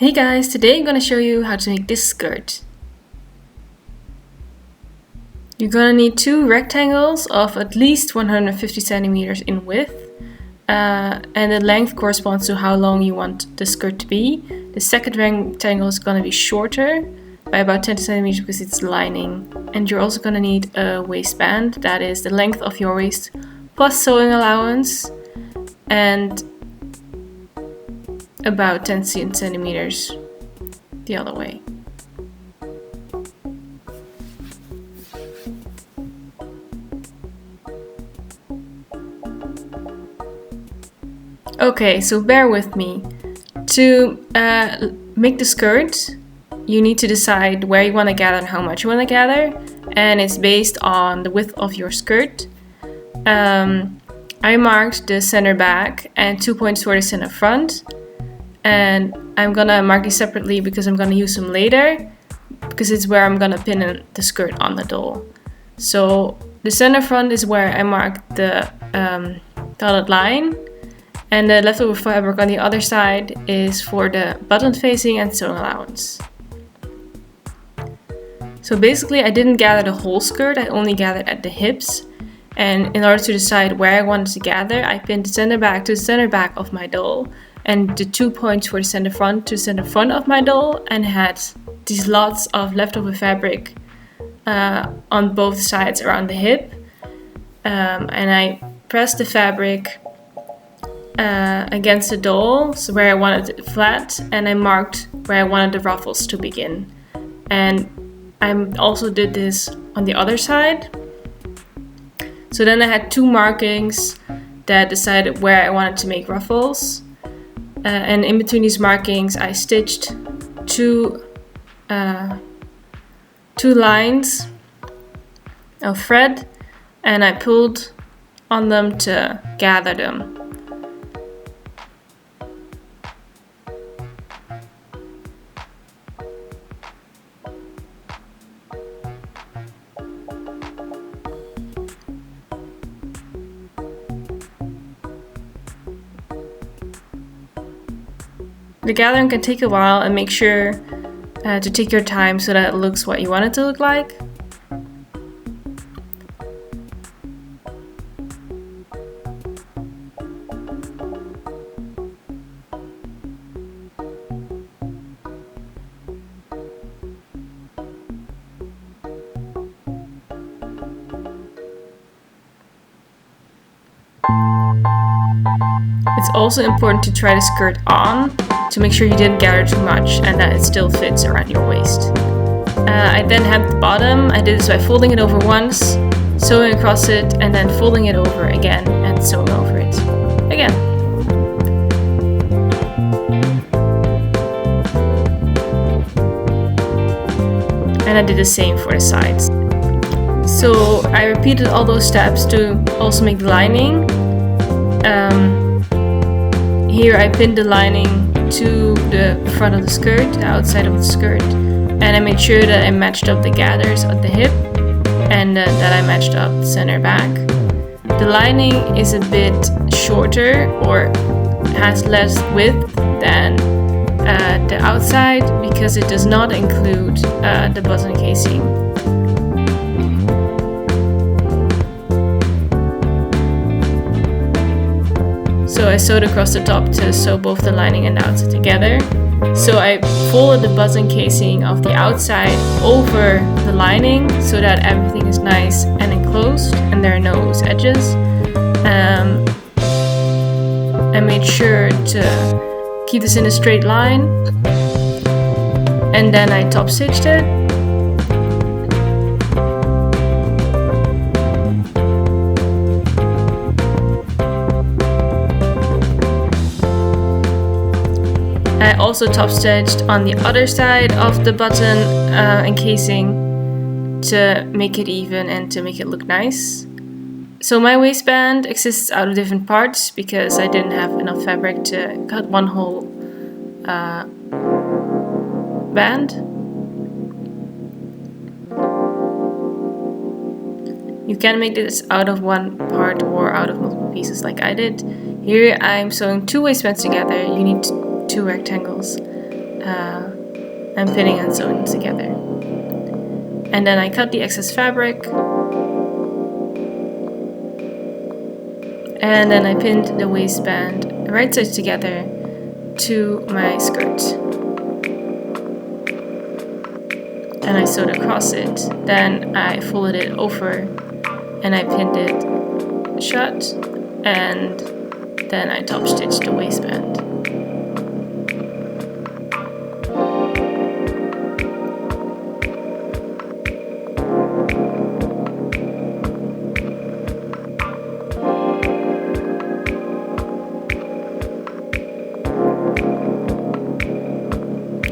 Hey guys, today I'm gonna show you how to make this skirt. You're gonna need two rectangles of at least 150 centimeters in width, and the length corresponds to how long you want the skirt to be. The second rectangle is gonna be shorter by about 10 centimeters because it's lining. And you're also gonna need a waistband, that is the length of your waist plus sewing allowance, and about 10 centimeters the other way. Okay, so bear with me. To make the skirt, you need to decide where you want to gather and how much you want to gather, and it's based on the width of your skirt. I marked the center back and 2 points for the center front, and I'm gonna mark these separately because I'm gonna use them later, because it's where I'm gonna pin in the skirt on the doll. So the center front is where I marked the dotted line, and the leftover fabric on the other side is for the button facing and sewing allowance. So basically I didn't gather the whole skirt, I only gathered at the hips. And in order to decide where I wanted to gather, I pinned the center back to the center back of my doll, and the 2 points for the center front to the center front of my doll, and had these lots of leftover fabric on both sides around the hip. And I pressed the fabric against the doll, so where I wanted it flat, and I marked where I wanted the ruffles to begin. And I also did this on the other side. So then I had two markings that decided where I wanted to make ruffles. And in between these markings I stitched two lines of thread, and I pulled on them to gather them. The gathering can take a while, and make sure to take your time so that it looks what you want it to look like. It's also important to try the skirt on to make sure you didn't gather too much and that it still fits around your waist. I then hemmed the bottom. I did this by folding it over once, sewing across it, and then folding it over again and sewing over it again. And I did the same for the sides. So I repeated all those steps to also make the lining. Here I pinned the lining to the front of the skirt, the outside of the skirt, and I made sure that I matched up the gathers at the hip, and that I matched up the center back. The lining is a bit shorter, or has less width than the outside, because it does not include the button casing. So I sewed across the top to sew both the lining and the outside together. So I folded the button casing of the outside over the lining so that everything is nice and enclosed and there are no loose edges. I made sure to keep this in a straight line, and then I top stitched it. I also top stitched on the other side of the button encasing to make it even and to make it look nice. So my waistband exists out of different parts because I didn't have enough fabric to cut one whole band. You can make this out of one part or out of multiple pieces like I did. Here I'm sewing two waistbands together. You need two rectangles. I'm pinning and sewing together. And then I cut the excess fabric. And then I pinned the waistband right sides together to my skirt. And I sewed across it. Then I folded it over and I pinned it shut. And then I top stitched the waistband.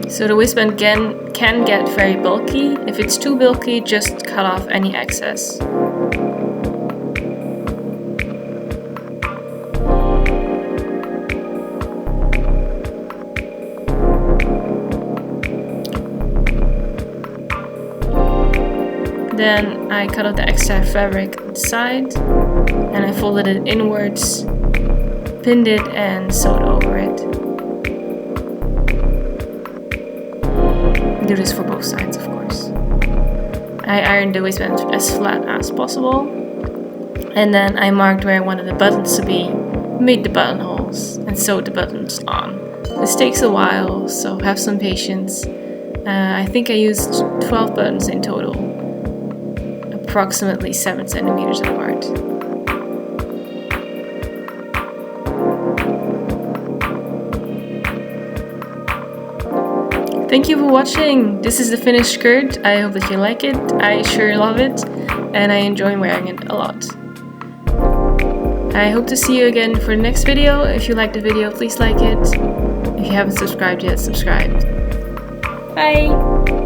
So the waistband can get very bulky. If it's too bulky, just cut off any excess. Then I cut off the extra fabric on the side and I folded it inwards, pinned it and sewed over it. Do this for both sides, of course. I ironed the waistband as flat as possible, and then I marked where I wanted the buttons to be, made the buttonholes, and sewed the buttons on. This takes a while, so have some patience. I think I used 12 buttons in total, approximately 7 centimeters apart. Thank you for watching. This is the finished skirt. I hope that you like it. I sure love it and I enjoy wearing it a lot. I hope to see you again for the next video. If you liked the video, please like it. If you haven't subscribed yet, subscribe. Bye!